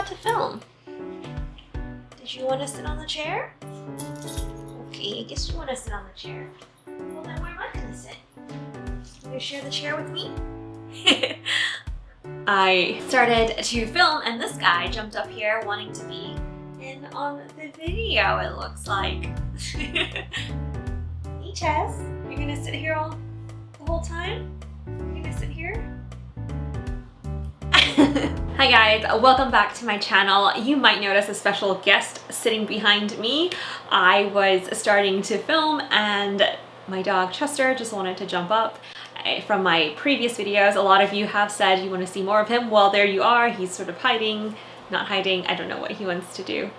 to film. Did you want to sit on the chair? Okay, I guess you want to sit on the chair. Well, then where am I going to sit? You share the chair with me? I started to film and this guy jumped up here wanting to be in on the video, it looks like. Hey Chess, you're gonna sit here the whole time? You're gonna sit here? Hi guys, welcome back to my channel. You might notice a special guest sitting behind me. I was starting to film and my dog Chester just wanted to jump up. From my previous videos, a lot of you have said you want to see more of him. Well, there you are. He's sort of hiding, not hiding. I don't know what he wants to do.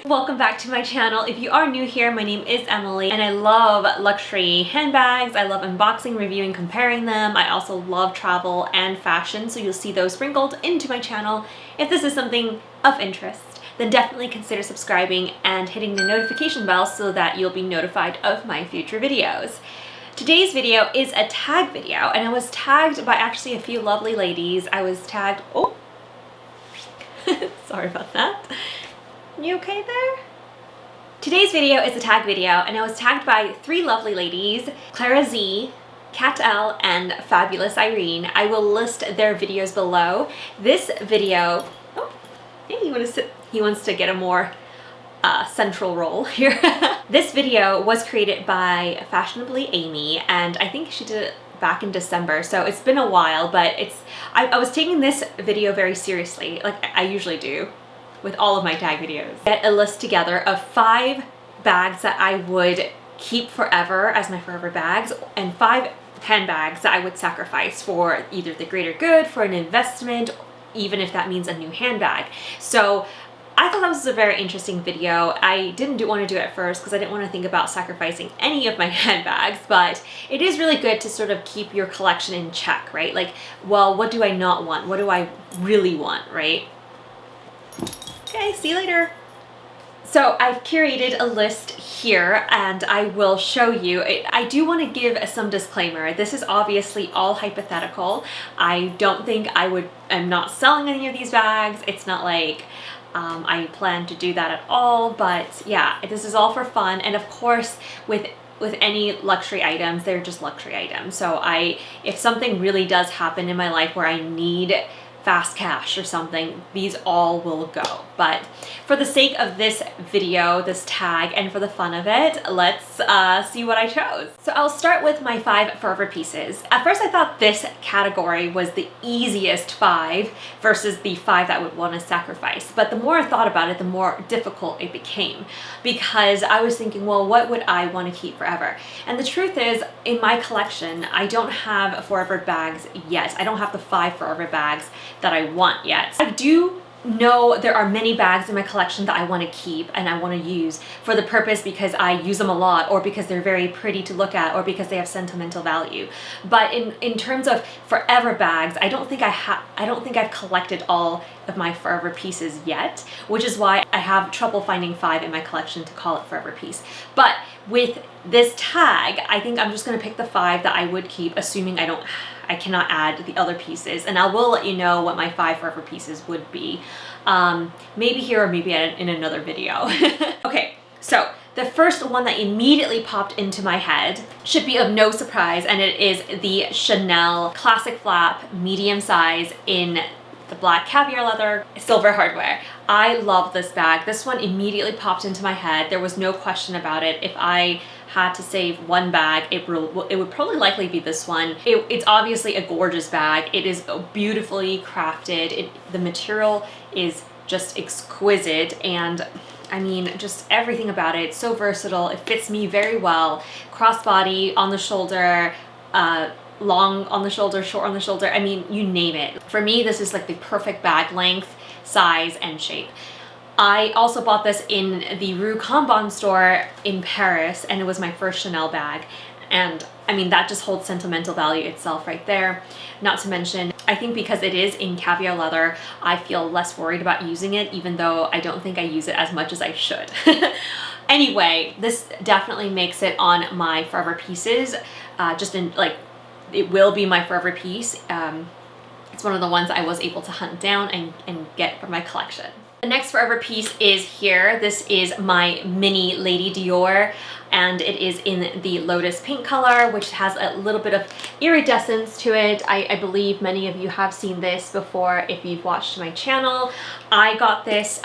Welcome back to my channel. If you are new here, my name is Emily and I love luxury handbags. I love unboxing, reviewing, comparing them. I also love travel and fashion, so you'll see those sprinkled into my channel. If this is something of interest, then definitely consider subscribing and hitting the notification bell so that you'll be notified of my future videos. Today's video is a tag video and I was tagged by actually a few lovely ladies. I was tagged, oh, sorry about that. You okay there? Today's video is a tag video and I was tagged by three lovely ladies, Clara Z, Kat L, and Fabulous Irene. I will list their videos below. This video, oh, hey, he wants to get a more central role here. This video was created by Fashionably Amy and I think she did it back in December, so it's been a while, but I was taking this video very seriously, like I usually do with all of my tag videos. Get a list together of 5 bags that I would keep forever as my forever bags and 5 handbags that I would sacrifice for either the greater good, for an investment, even if that means a new handbag. So I thought that was a very interesting video. I didn't want to do it at first because I didn't want to think about sacrificing any of my handbags, but it is really good to sort of keep your collection in check, right? Like, well, what do I not want? What do I really want, right? Okay, see you later. So I've curated a list here and I will show you. I do want to give some disclaimer. This is obviously all hypothetical. I don't think I'm not selling any of these bags. It's not like I plan to do that at all, but yeah, this is all for fun. And of course, with any luxury items, they're just luxury items. So if something really does happen in my life where I need fast cash or something, these all will go. But for the sake of this video, this tag, and for the fun of it, let's see what I chose. So I'll start with my 5 forever pieces. At first I thought this category was the easiest 5 versus the 5 that I would want to sacrifice. But the more I thought about it, the more difficult it became because I was thinking, well, what would I want to keep forever? And the truth is, in my collection, I don't have forever bags yet. I don't have the 5 forever bags that I want yet. I do know there are many bags in my collection that I want to keep and I want to use for the purpose because I use them a lot or because they're very pretty to look at or because they have sentimental value. But in terms of forever bags, I don't think I've collected all of my forever pieces yet, which is why I have trouble finding 5 in my collection to call it forever piece. But with this tag, I think I'm just going to pick the 5 that I would keep, assuming I cannot add the other pieces, and I will let you know what my 5 forever pieces would be. Maybe here or maybe in another video. Okay, so the first one that immediately popped into my head should be of no surprise, and it is the Chanel Classic Flap medium size in the black caviar leather, silver hardware. I love this bag. This one immediately popped into my head. There was no question about it. If I had to save one bag, it would probably likely be this one. It's obviously a gorgeous bag. It is beautifully crafted. The material is just exquisite, and I mean, just everything about it. It's so versatile. It fits me very well. Crossbody, on the shoulder, long on the shoulder, short on the shoulder. I mean, you name it. For me, this is like the perfect bag length, size, and shape. I also bought this in the Rue Cambon store in Paris, and it was my first Chanel bag. And I mean, that just holds sentimental value itself right there. Not to mention, I think because it is in caviar leather, I feel less worried about using it, even though I don't think I use it as much as I should. Anyway, this definitely makes it on my forever pieces. It will be my forever piece. It's one of the ones I was able to hunt down and get for my collection. The next forever piece is here. This is my mini Lady Dior, and it is in the Lotus pink color, which has a little bit of iridescence to it. I believe many of you have seen this before if you've watched my channel. I got this,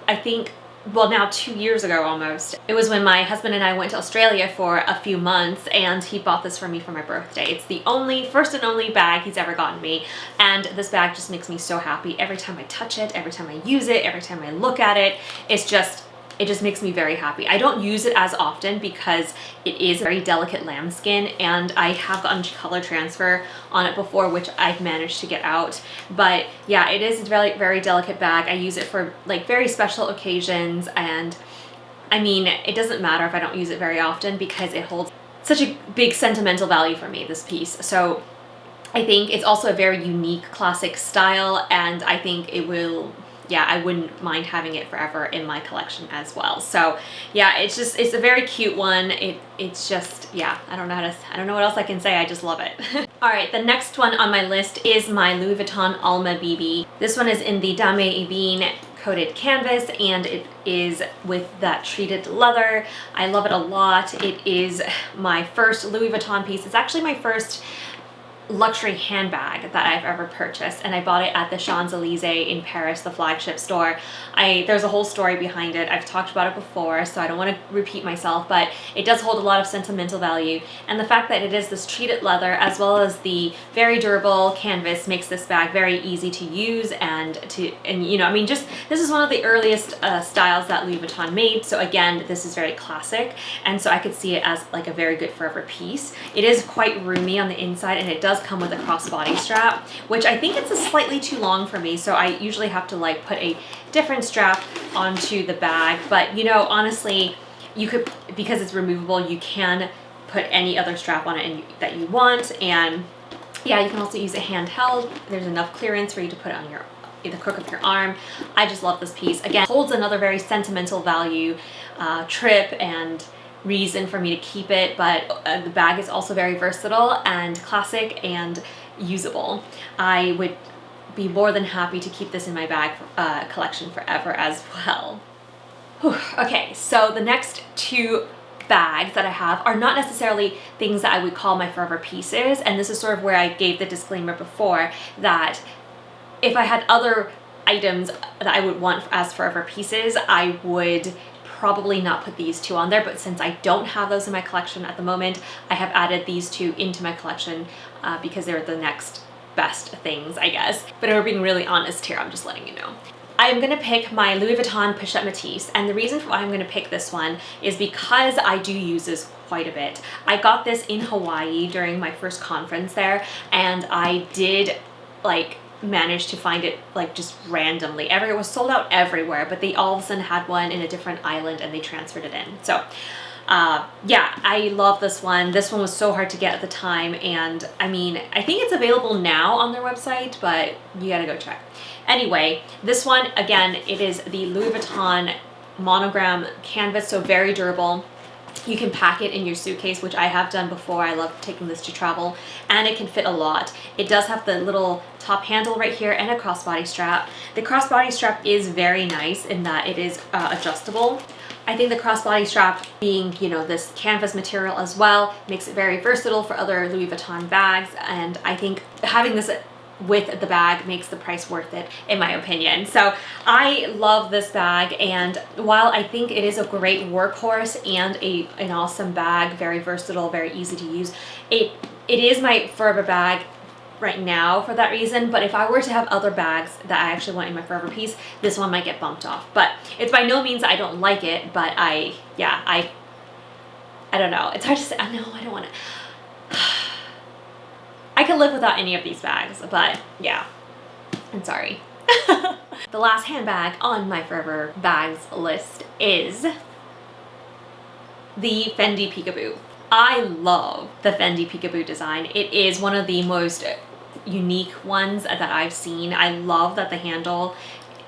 I think, well, now 2 years ago almost. It was when my husband and I went to Australia for a few months, and he bought this for me for my birthday. It's the first and only bag he's ever gotten me, and this bag just makes me so happy. Every time I touch it, every time I use it, every time I look at it, it just makes me very happy. I don't use it as often because it is very delicate lambskin, and I have gotten color transfer on it before, which I've managed to get out. But yeah, it is a very, very delicate bag. I use it for like very special occasions, and I mean, it doesn't matter if I don't use it very often because it holds such a big sentimental value for me, this piece. So I think it's also a very unique classic style, and I think it will, yeah, I wouldn't mind having it forever in my collection as well. So yeah, it's a very cute one. It's just, yeah, I don't know what else I can say. I just love it. All right, the next one on my list is my Louis Vuitton Alma BB. This one is in the Dame Ebene coated canvas, and it is with that treated leather. I love it a lot. It is my first Louis Vuitton piece. It's actually my first luxury handbag that I've ever purchased, and I bought it at the Champs-Elysees in Paris, the flagship store. There's a whole story behind it. I've talked about it before, so I don't want to repeat myself, but it does hold a lot of sentimental value, and the fact that it is this treated leather as well as the very durable canvas makes this bag very easy to use, and you know, I mean, just this is one of the earliest styles that Louis Vuitton made, so again, this is very classic, and so I could see it as like a very good forever piece. It is quite roomy on the inside, and it does come with a crossbody strap, which I think it's slightly too long for me, so I usually have to like put a different strap onto the bag. But you know, honestly, you could, because it's removable, you can put any other strap on it that you want, and yeah, you can also use it handheld. There's enough clearance for you to put it on the crook of your arm. I just love this piece. Again, holds another very sentimental value, trip and reason for me to keep it, but the bag is also very versatile and classic and usable. I would be more than happy to keep this in my bag collection forever as well. Whew. Okay, so the next two bags that I have are not necessarily things that I would call my forever pieces, and this is sort of where I gave the disclaimer before that if I had other items that I would want as forever pieces, I would probably not put these two on there, but since I don't have those in my collection at the moment, I have added these two into my collection because they're the next best things, I guess. But if we're being really honest here, I'm just letting you know. I'm gonna pick my Louis Vuitton Pochette Metis, and the reason why I'm gonna pick this one is because I do use this quite a bit. I got this in Hawaii during my first conference there, and I did like managed to find it like just randomly. It was sold out everywhere, but they all of a sudden had one in a different island and they transferred it in. So yeah, I love this one. This one was so hard to get at the time, and I mean, I think it's available now on their website, but you gotta go check. Anyway, this one, again, it is the Louis Vuitton monogram canvas, so very durable. You can pack it in your suitcase, which I have done before. I love taking this to travel, and it can fit a lot. It does have the little top handle right here and a crossbody strap. The crossbody strap is very nice in that it is adjustable. I think the crossbody strap being, you know, this canvas material as well makes it very versatile for other Louis Vuitton bags, and I think having this with the bag makes the price worth it, in my opinion. So I love this bag, and while I think it is a great workhorse and an awesome bag, very versatile, very easy to use, it is my forever bag right now for that reason. But if I were to have other bags that I actually want in my forever piece, this one might get bumped off. But it's by no means that I don't like it, but I don't know, it's hard to say. No, I don't want to. I could live without any of these bags, but yeah, I'm sorry. The last handbag on my forever bags list is the Fendi Peekaboo. I love the Fendi Peekaboo design. It is one of the most unique ones that I've seen. I love that the handle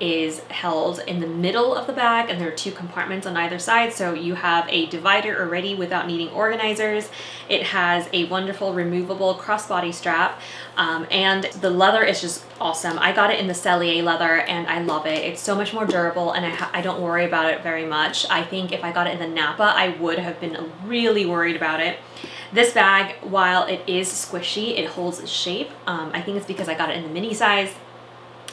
is held in the middle of the bag, and there are two compartments on either side, so you have a divider already without needing organizers. It has a wonderful removable crossbody strap, and the leather is just awesome. I got it in the Cellier leather and I love it. It's so much more durable, and I don't worry about it very much. I think if I got it in the Napa, I would have been really worried about it. This bag, while it is squishy, it holds its shape. I think it's because I got it in the mini size,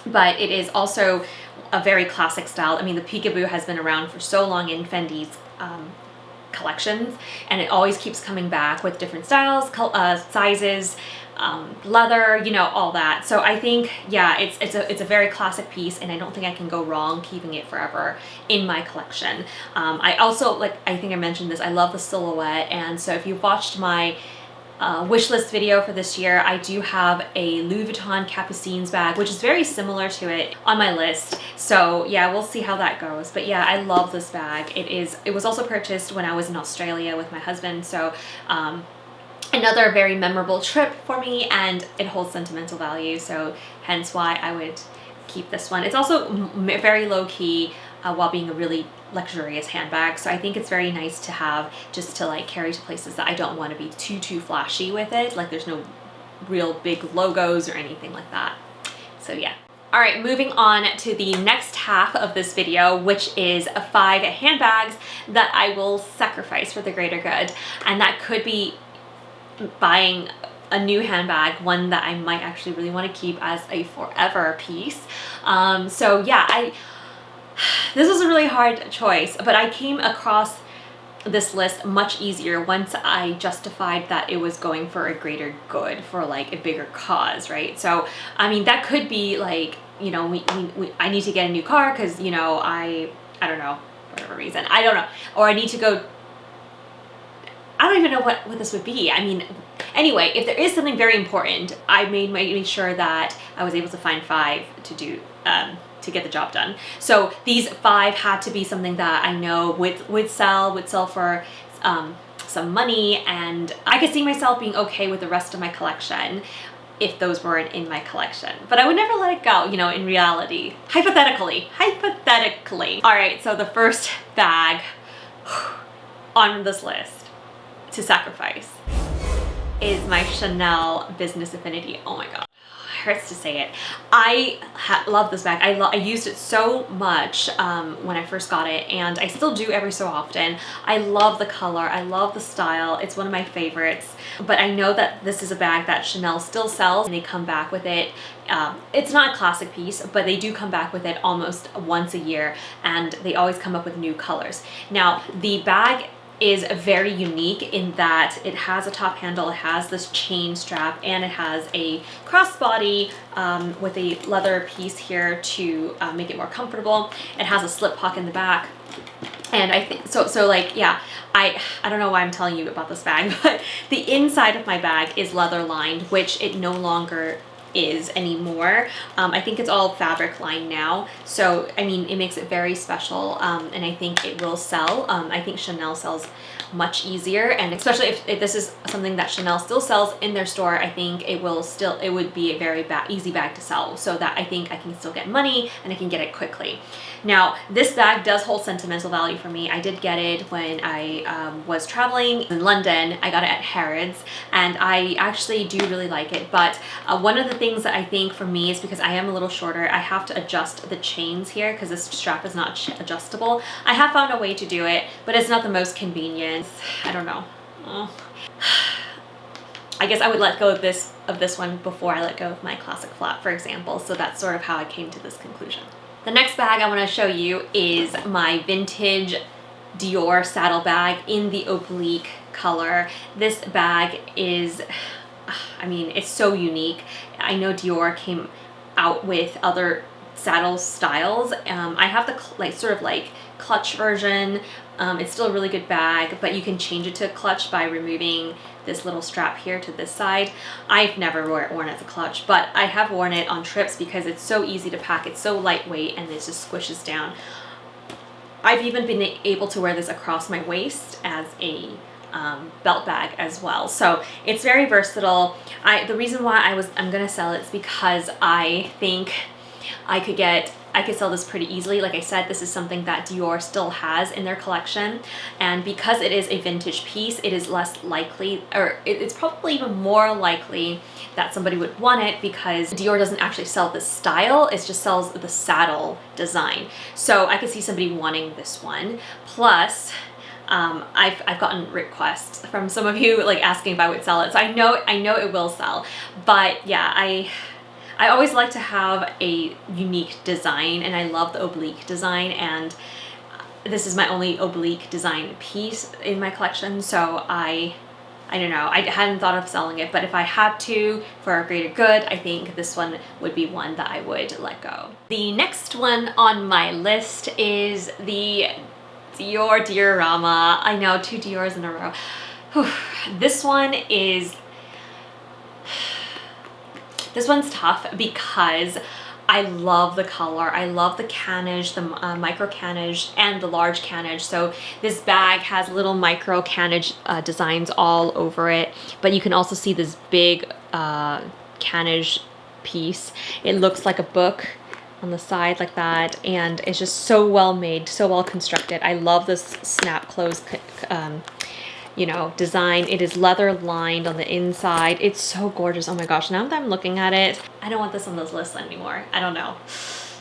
but it is also a very classic style. I mean, the peekaboo has been around for so long in Fendi's collections, and it always keeps coming back with different styles, sizes, leather, you know, all that. So I think, yeah, it's a very classic piece, and I don't think I can go wrong keeping it forever in my collection. I also, like, I think I mentioned this, I love the silhouette, and so if you've watched my wish list video for this year, I do have a Louis Vuitton Capucines bag, which is very similar to it, on my list. So yeah, we'll see how that goes. But yeah, I love this bag. It was also purchased when I was in Australia with my husband. So another very memorable trip for me, and it holds sentimental value. So hence why I would keep this one. It's also very low key while being a really luxurious handbag. So I think it's very nice to have, just to like carry to places that I don't want to be too flashy with it. Like there's no real big logos or anything like that. So yeah. All right, moving on to the next half of this video, which is 5 handbags that I will sacrifice for the greater good. And that could be buying a new handbag, one that I might actually really want to keep as a forever piece. So yeah, this was a really hard choice, but I came across this list much easier once I justified that it was going for a greater good, for like a bigger cause, right? So, I mean, that could be like, you know, I need to get a new car because, you know, I don't know, whatever reason, I don't know, or I need to go, I don't even know what this would be. I mean, anyway, if there is something very important, I made sure that I was able to find 5 to do, to get the job done. So these 5 had to be something that I know would sell for some money, and I could see myself being okay with the rest of my collection if those weren't in my collection. But I would never let it go, you know, in reality. Hypothetically. All right, so the first bag on this list to sacrifice is my Chanel Business Affinity. Oh my God. Hurts to say it. I love this bag. I used it so much when I first got it, and I still do every so often. I love the color. I love the style. It's one of my favorites. But I know that this is a bag that Chanel still sells, and they come back with it. It's not a classic piece, but they do come back with it almost once a year, and they always come up with new colors. Now, the bag is very unique in that it has a top handle, it has this chain strap, and it has a crossbody with a leather piece here to make it more comfortable. It has a slip pocket in the back. And I think, so like, yeah, I don't know why I'm telling you about this bag, but the inside of my bag is leather lined, which it no longer is anymore. I think it's all fabric lined now, so I mean, it makes it very special, and I think it will sell. I think Chanel sells much easier, and especially if this is something that Chanel still sells in their store, I think it would be a very easy bag to sell, so that I think I can still get money and I can get it quickly. Now, this bag does hold sentimental value for me. I did get it when I was traveling in London. I got it at Harrods, and I actually do really like it, but one of the things that I think for me is because I am a little shorter, I have to adjust the chains here because this strap is not adjustable. I have found a way to do it, but it's not the most convenient. I don't know. I guess I would let go of this one before I let go of my classic flap, for example. So that's sort of how I came to this conclusion. The next bag I want to show you is my vintage Dior saddle bag in the oblique color. This bag is, I mean, it's so unique. I know Dior came out with other saddle styles. I have the sort of like clutch version. It's still a really good bag, but you can change it to a clutch by removing this little strap here to this side. I've never worn it as a clutch, but I have worn it on trips because it's so easy to pack. It's so lightweight and it just squishes down. I've even been able to wear this across my waist as a belt bag as well. So it's very versatile. The reason why I'm gonna sell it is because I think I could get I could sell this pretty easily. Like I said, this is something that Dior still has in their collection. And because it is a vintage piece, it is less likely, or it's probably even more likely that somebody would want it, because Dior doesn't actually sell this style. It just sells the saddle design. So I could see somebody wanting this one. Plus, I've gotten requests from some of you like asking if I would sell it. So I know it will sell. But yeah, I always like to have a unique design, and I love the oblique design, and this is my only oblique design piece in my collection, so I don't know, I hadn't thought of selling it, but if I had to for a greater good, I think this one would be one that I would let go. The next one on my list is the Dior Diorama. I know, 2 Diors in a row. Whew. This one's tough because I love the color. I love the canage, the micro canage, and the large canage. So this bag has little micro canage designs all over it, but you can also see this big canage piece. It looks like a book on the side like that, and it's just so well made, so well constructed. I love this snap close you know, design. It is leather lined on the inside. It's so gorgeous. Oh my gosh, now that I'm looking at it, I don't want this on this list anymore. I don't know.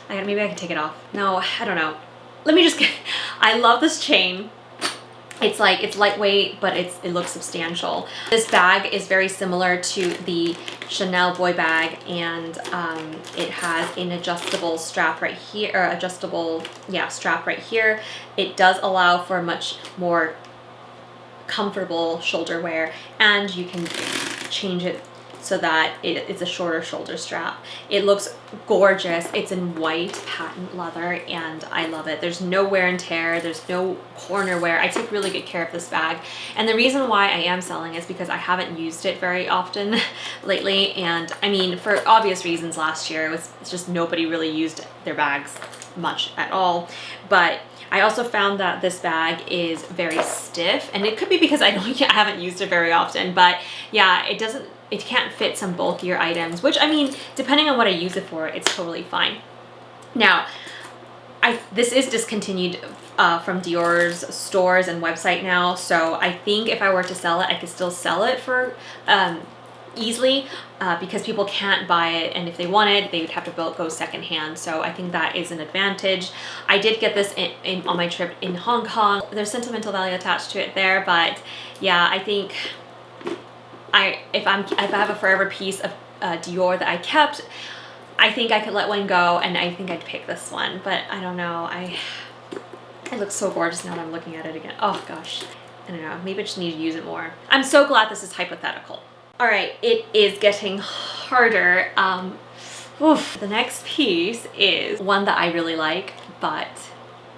Maybe I can take it off. No, I don't know. Let me just get, I love this chain. It's like, it's lightweight, but it looks substantial. This bag is very similar to the Chanel boy bag, and it has an adjustable strap right here, or adjustable, yeah, strap right here. It does allow for much more comfortable shoulder wear, and you can change it so that it's a shorter shoulder strap. It looks gorgeous. It's in white patent leather, and I love it. There's no wear and tear. There's no corner wear. I take really good care of this bag, and the reason why I am selling is because I haven't used it very often lately, and I mean, for obvious reasons. Last year it's just nobody really used their bags much at all, but I also found that this bag is very stiff, and it could be because I haven't used it very often, but yeah, it can't fit some bulkier items, which, I mean, depending on what I use it for, it's totally fine. Now, this is discontinued from Dior's stores and website now, so I think if I were to sell it, I could still sell it for easily, because people can't buy it, and if they wanted, they would have to go secondhand. So I think that is an advantage. I did get this on my trip in Hong Kong. There's sentimental value attached to it there, but yeah, I think if I have a forever piece of Dior that I kept, I think I could let one go, and I think I'd pick this one. But I don't know, it looks so gorgeous now that I'm looking at it again. Oh gosh, I don't know, maybe I just need to use it more. I'm so glad this is hypothetical. All right, it is getting harder. The next piece is one that I really like, but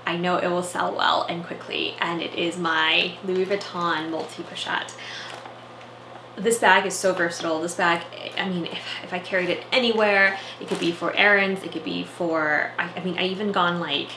I know it will sell well and quickly, and it is my Louis Vuitton multi-pochette. This bag is so versatile. This bag, I mean, if I carried it anywhere, it could be for errands, it could be for, I mean, I even gone like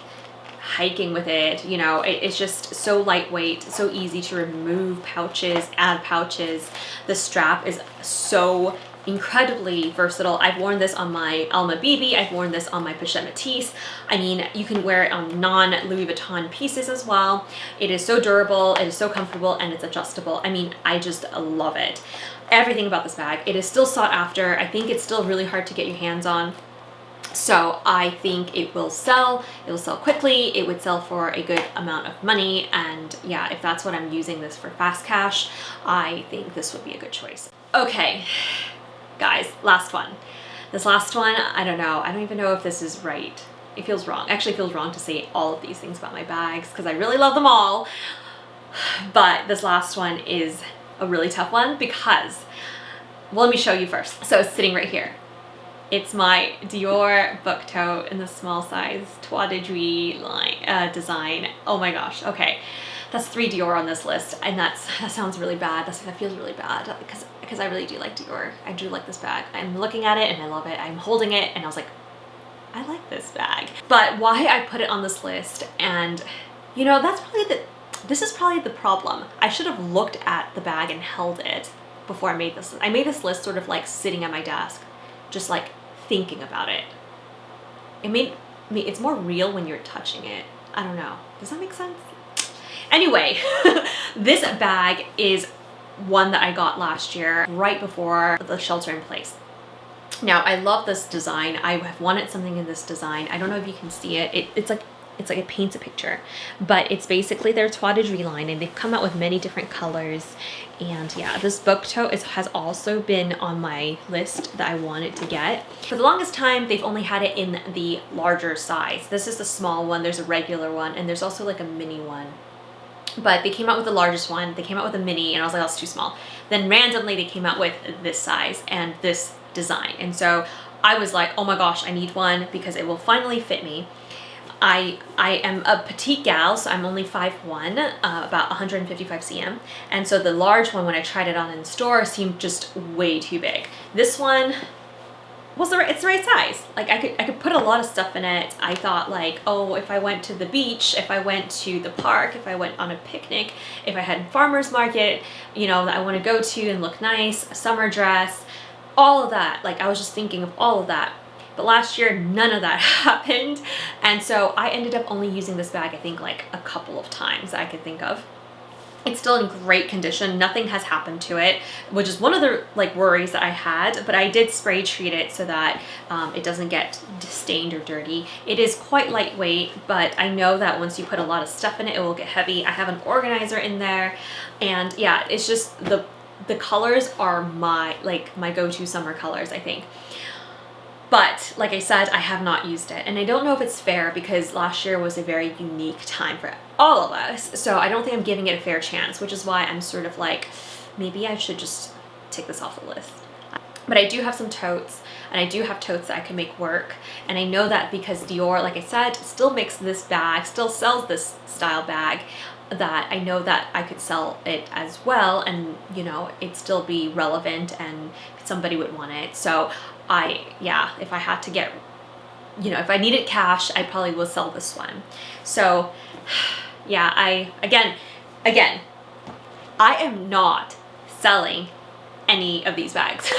hiking with it, you know. It's just so lightweight, so easy to remove pouches, add pouches. The strap is so incredibly versatile. I've worn this on my Alma BB, I've worn this on my Pochette Metis. I mean, you can wear it on non-Louis Vuitton pieces as well. It is so durable, it is so comfortable, and it's adjustable. I mean, I just love it. Everything about this bag. It is still sought after. I think it's still really hard to get your hands on. So I think it will sell quickly, it would sell for a good amount of money, and yeah, if that's what I'm using this for, fast cash, I think this would be a good choice. Okay, guys, last one. This last one, I don't know, I don't even know if this is right. It feels wrong. Actually, it feels wrong to say all of these things about my bags because I really love them all, but this last one is a really tough one because, well, let me show you first. So it's sitting right here. It's my Dior book tote in the small size Tote de line design. Oh my gosh, okay. That's 3 Dior on this list, and that sounds really bad. That feels really bad because I really do like Dior. I do like this bag. I'm looking at it and I love it. I'm holding it and I was like, I like this bag. But why I put it on this list, and you know, this is probably the problem. I should have looked at the bag and held it before I made this. I made this list sort of like sitting at my desk, just like thinking about it. It made it's more real when you're touching it. I don't know. Does that make sense? Anyway, this bag is one that I got last year right before the shelter in place. Now, I love this design. I have wanted something in this design. I don't know if you can see it. It's like it paints a picture, but it's basically their Tote line, and they've come out with many different colors. And yeah, this book tote has also been on my list that I wanted to get. For the longest time, they've only had it in the larger size. This is the small one, there's a regular one, and there's also like a mini one. But they came out with the largest one, they came out with a mini, and I was like, that's too small. Then randomly they came out with this size and this design. And so I was like, oh my gosh, I need one because it will finally fit me. I am a petite gal, so I'm only 5'1", about 155 cm. And so the large one, when I tried it on in the store, seemed just way too big. This one was it's the right size. Like I could put a lot of stuff in it. I thought like, oh, if I went to the beach, if I went to the park, if I went on a picnic, if I had a farmer's market, you know, that I want to go to and look nice, a summer dress, all of that. Like I was just thinking of all of that. But last year, none of that happened. And so I ended up only using this bag, I think like a couple of times that I could think of. It's still in great condition. Nothing has happened to it, which is one of the like worries that I had, but I did spray treat it so that it doesn't get stained or dirty. It is quite lightweight, but I know that once you put a lot of stuff in it, it will get heavy. I have an organizer in there, and yeah, it's just the colors are my go-to summer colors, I think. But like I said, I have not used it, and I don't know if it's fair because last year was a very unique time for all of us, so I don't think I'm giving it a fair chance, which is why I'm sort of like, maybe I should just take this off the list. But I do have some totes, and I do have totes that I can make work, and I know that because Dior, like I said, still makes this bag, still sells this style bag, that I know that I could sell it as well, and you know, it'd still be relevant and somebody would want it. So if I had to get, you know, if I needed cash, I probably will sell this one. So yeah, again, I am not selling any of these bags.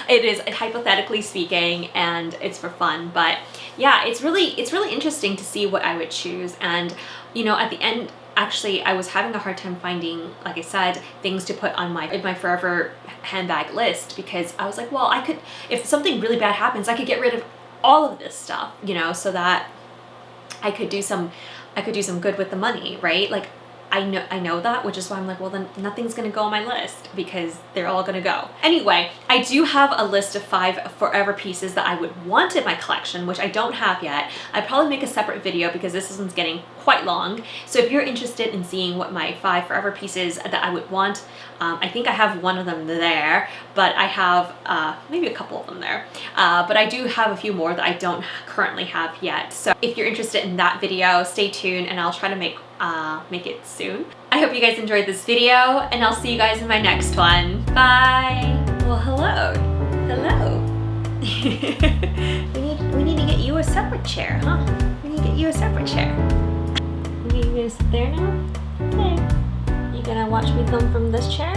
It is hypothetically speaking, and it's for fun, but yeah, it's really interesting to see what I would choose. And you know, at the end, actually, I was having a hard time finding, like I said, things to put on my forever handbag list, because I was like, well, I could, if something really bad happens, I could get rid of all of this stuff, you know, so that I could do some good with the money, right? Like I know that, which is why I'm like, well, then nothing's gonna go on my list because they're all gonna go. Anyway, I do have a list of 5 forever pieces that I would want in my collection, which I don't have yet. I'd probably make a separate video because this one's getting quite long. So if you're interested in seeing what my 5 forever pieces that I would want, I think I have one of them there, but I have maybe a couple of them there. But I do have a few more that I don't currently have yet. So if you're interested in that video, stay tuned, and I'll try to make it soon. I hope you guys enjoyed this video, and I'll see you guys in my next one. Bye. Well, hello. we need to get you a separate chair, huh? We need to get you a separate chair. You gonna sit there now? Okay. You gonna watch me film from this chair?